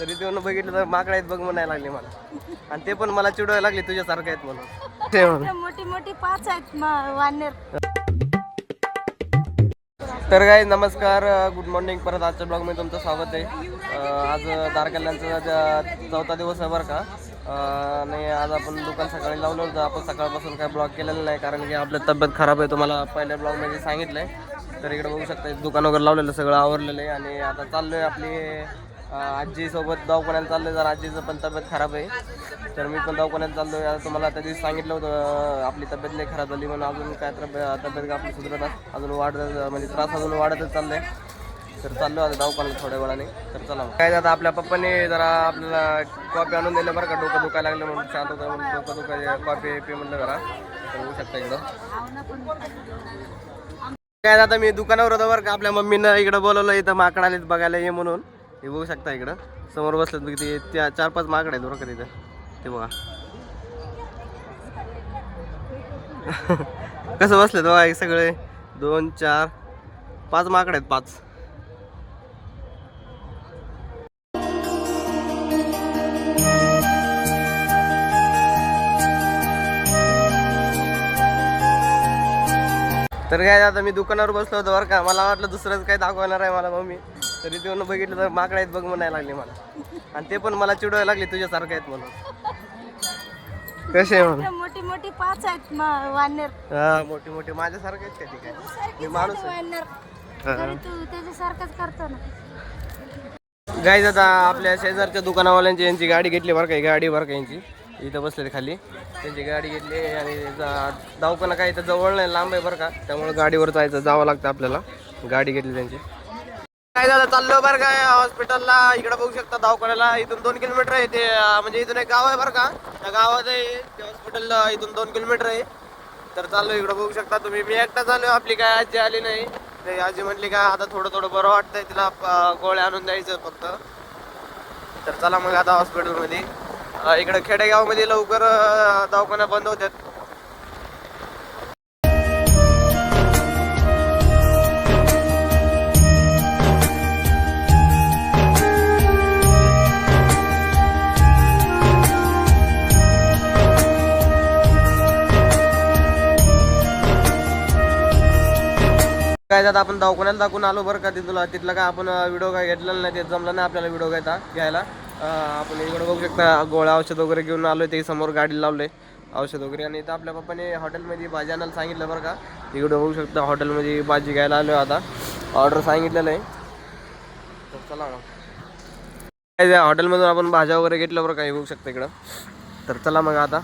तरी ते बघितलं तर माकडं आहेत बघ म्हणायला लागले मला, आणि ते पण मला चिडवायला लागले तुझ्यासारखं आहेत म्हणून. मोठी मोठी पाच आहेत वानर. तर काय नमस्कार, गुड मॉर्निंग. परत आजच्या ब्लॉगमध्ये तुमचं स्वागत आहे. आज दारकल्यांचा 4था दिवस आहे बरं का. आणि आज आपण दुकान सकाळी लावलं होतं. आपण सकाळपासून काय ब्लॉग केलेलं नाही कारण की आपलं तब्येत खराब आहे, तुम्हाला पहिल्या ब्लॉगमध्ये सांगितलं आहे. तर इकडे बघू शकता दुकान वगैरे लावलेलं सगळं आवरलेलं आहे. आणि आता चाललो आहे आपली आजीसोबत दवाखान्यात चाललो आहे. जर आजीचं पण तब्येत खराब आहे तर मी पण दवाखान्यात चाललो आहे. आता तुम्हाला त्या दिवशी सांगितलं होतं आपली तब्येत नाही खराब झाली म्हणून अजून काय तब्येत आपली सुधारत अजून म्हणजे त्रास अजून वाढतच चाललं आहे. तर चाललो आता दवाखान्यात थोड्या वेळाने. तर चला काय आता आपल्या पप्पाने जरा आपल्याला कॉफी आणून दिलं बरं का. डोकं दुखायला लागलं म्हणून शांत होतं म्हणून डोकं दुखाय कॉफी पी म्हणलं जरा. तर होऊ शकता इकडं काय आता मी दुकानावर होतो बरं का. आपल्या मम्मीनं इकडं बोलवलं इथं माकड आलेत बघायला ये म्हणून. हे बघू शकता इकडं समोर बसलेत बघ ते 4-5 माकड आहेत बरं का तिथं. ते बघा कसं बसलेत बघा सगळे 2, 4, 5 माकड आहेत 5. तर काय आता मी दुकानावर बसलो होतो बरं का. मला वाटलं दुसरंच काय दाखवणार आहे मला मम्मी. तरी ते बघितलं तर माकडं आहेत बघ म्हणायला लागले मला, आणि ते पण मला चिडवायला लागले तुझ्यासारखं आहेत म्हणून. कसे म्हणून मोठी मोठी पाच आहेत वानर. हा मोठी मोठी माझ्यासारखे आहेत का? ते काय मी माणूस तू त्याच्यासारखंच करतो ना. गाईज आता आपल्या शेजारच्या दुकानावाल्यांची यांची गाडी घेतली बरं का. ही गाडी बरं का यांची इथं बसले खाली. त्यांची गाडी घेतली आणि दवाखाना काय इथं जवळ नाही, लांब आहे बरं का. त्यामुळे गाडीवर जावं लागतं आपल्याला. गाडी घेतली त्यांची. काय झालं चाललो बरं का हॉस्पिटलला. इकडे बघू शकता दवाखान्याला इथून 2 किलोमीटर आहे ते. म्हणजे इथून एक गाव आहे बरं का. त्या गावात आहे ते हॉस्पिटल. इथून 2 किलोमीटर आहे. तर चाललो इकडे बघू शकता तुम्ही. मी एकटा चालू. आपली काय आजी आली नाही. ते आजी म्हटली का आता थोडं बरं वाटतंय तिला, गोळ्या आणून द्यायचं फक्त. तर चला मग आता हॉस्पिटलमध्ये. इकडे खेडेगावमध्ये लवकर दवाखाना बंद होतात. काय जात आपण दवाखान्याला दाखवून आलो बरं का. तिथला काय आपण व्हिडिओ काय घेतलेला नाही, ते जमलं नाही आपल्याला व्हिडिओ घ्यायला. आपण इकडे बघू शकता गोळ्या औषध वगैरे घेऊन आलो. ते समोर गाडी लावले औषध वगैरे. आणि इथं आपल्या पप्पाने हॉटेलमध्ये भाजी आणायला सांगितलं बरं का. इकडे बघू शकता हॉटेलमध्ये भाजी घ्यायला आलो आता. ऑर्डर सांगितलेलं आहे. तर चला मग हॉटेलमधून आपण भाज्या वगैरे घेतलं बरं का. हे बघू शकता इकडं. तर चला मग आता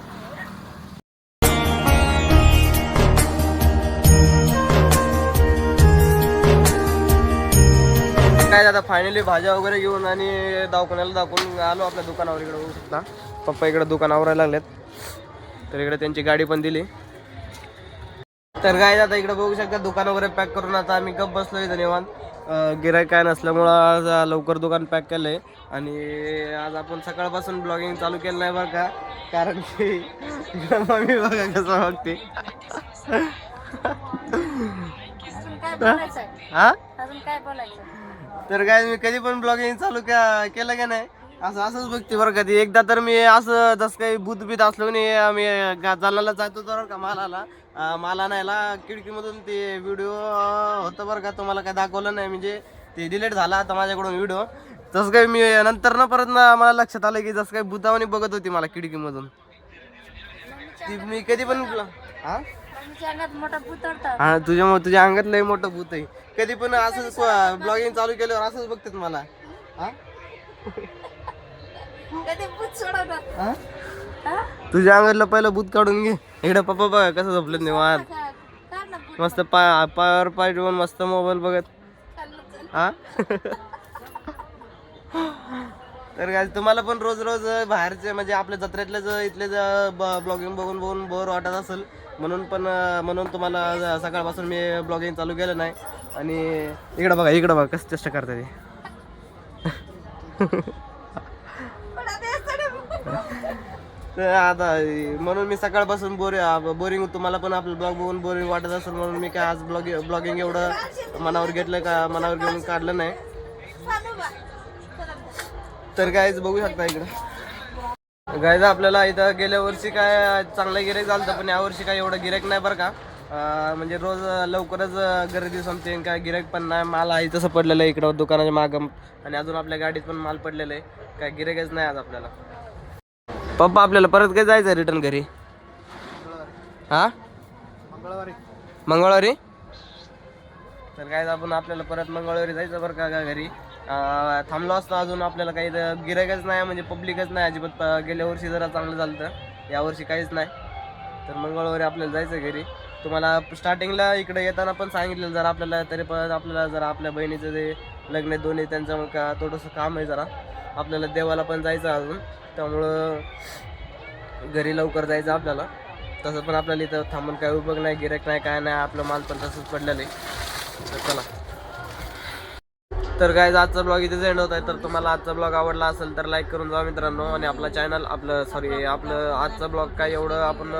काय आता फायनली भाज्या वगैरे घेऊन आणि दवाखान्याला दाखवून आलो आपल्या दुकानावर. इकडे बघू शकता पप्पा इकडे दुकानावर लागलेत. तर इकडे त्यांची गाडी पण दिली. तर काय आता इकडे बघू शकता दुकान वगैरे पॅक करून आता आम्ही गप बसलो इथं निवांत. गिऱ्हाईक काय नसल्यामुळं आज लवकर दुकान पॅक केलं आहे. आणि आज आपण सकाळपासून ब्लॉगिंग चालू केलं नाही बरं का. कारण की मम्मी बघा कसं बघते. हा काय बोलायचं. तर काय मी कधी पण ब्लॉगिंग चालू केलं का नाही असंच बघते बरं कधी. एकदा तर मी असं जसं काही भूत बीत असलो नाही, आम्ही जालन्याला जातो तर का माला नाहीला खिडकीमधून ते व्हिडिओ होतं बरं का. तुम्हाला काय दाखवलं नाही म्हणजे ते डिलीट झाला आता माझ्याकडून व्हिडिओ. तसं काही मी नंतर परत मला लक्षात आलं की जसं काही भूतावानी बघत होती मला खिडकीमधून. ती मी कधी पण हा तुझ्या अंगात लय मोठं भूत आहे. कधी पण असंच ब्लॉगिंग चालू केल्यावर असंच बघतात मला. तुझ्या अंगातलं पहिलं भूत काढून घे. इकडे पप्पा बघा कसं झोपलेत निवांत मस्त. पायावर पाय ठेवून मस्त मोबाईल बघत. हा तर काय तुम्हाला पण रोज बाहेरचे म्हणजे आपल्या जत्रेतले इथले ब्लॉगिंग बघून बोर वाटत असेल म्हणून तुम्हाला सकाळपासून मी ब्लॉगिंग चालू केलं नाही. आणि इकडं बघा कसं चेष्टा करता ते. तर आता म्हणून मी सकाळपासून बोरिंग तुम्हाला पण आपलं ब्लॉग बघून बोरिंग वाटत असेल म्हणून मी काय आज ब्लॉगिंग एवढं मनावर घेऊन काढलं नाही. तर गायज बघू शकता इकडं गायज आपल्याला इथं गेल्या वर्षी काय चांगलं गिरेक झालं पण यावर्षी काय एवढं गिरेक नाही बरं का. म्हणजे रोज लवकरच गर्दी संपते काय गिरेक पण नाही. माल आहे तसं पडलेलं आहे इकडं दुकानाच्या मागं आणि अजून आपल्या गाडीत पण माल पडलेलं आहे. काय गिरेकच नाही आज आपल्याला. पप्पा आपल्याला परत काय जायचं रिटर्न घरी? हा मंगळवारी. तर काय आपण आपल्याला परत मंगळवारी जायचं बरं का घरी. थांबलो असतो अजून आपल्याला काही गिरायकच नाही म्हणजे पब्लिकच नाही अजिबात. गेल्या वर्षी जरा चांगलं झालं तर यावर्षी काहीच नाही. तर मंगळवारी आपल्याला जायचं घरी. तुम्हाला स्टार्टिंगला इकडे येताना पण सांगितलेलं जरा आपल्याला तरी पण आपल्याला जरा आपल्या बहिणीचं जे लग्न आहे दोन्ही त्यांचं मग का थोडंसं काम आहे जरा आपल्याला देवाला पण जायचं अजून. त्यामुळं घरी लवकर जायचं आपल्याला. तसं पण आपल्याला इथं थांबून काय उपयोग नाही गिरायक नाही काय नाही आपलं माल पण तसंच पडलेलं आहे. तर चला तर काय आजचा ब्लॉग इथेच एंड होत आहे. तर तुम्हाला आजचा ब्लॉग आवडला असेल तर लाईक करून जा मित्रांनो. आणि आपला चॅनल आपलं आजचा ब्लॉग काय एवढं आपण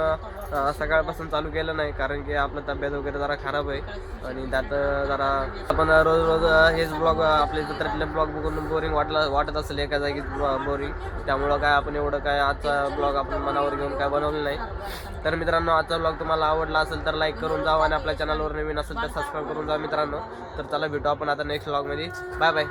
सकाळपासून चालू केलं नाही कारण की आपलं तब्येत वगैरे जरा खराब आहे. आणि त्यात जरा आपण रोज हेच ब्लॉग आपले जत्रेतले ब्लॉग बघून बोरिंग वाटत असेल एका जागी बोरिंग. त्यामुळं काय आपण एवढं काय आजचा ब्लॉग आपण मनावर घेऊन काय बनवलं नाही. तर मित्रांनो आजचा ब्लॉग तुम्हाला आवडला असेल तर लाईक करून जा आणि आपल्या चॅनलवर नवीन असेल तर सबस्क्राईब करून जा मित्रांनो. तर चला भेटू आपण आता नेक्स्ट ब्लॉगमध्ये. Bye bye.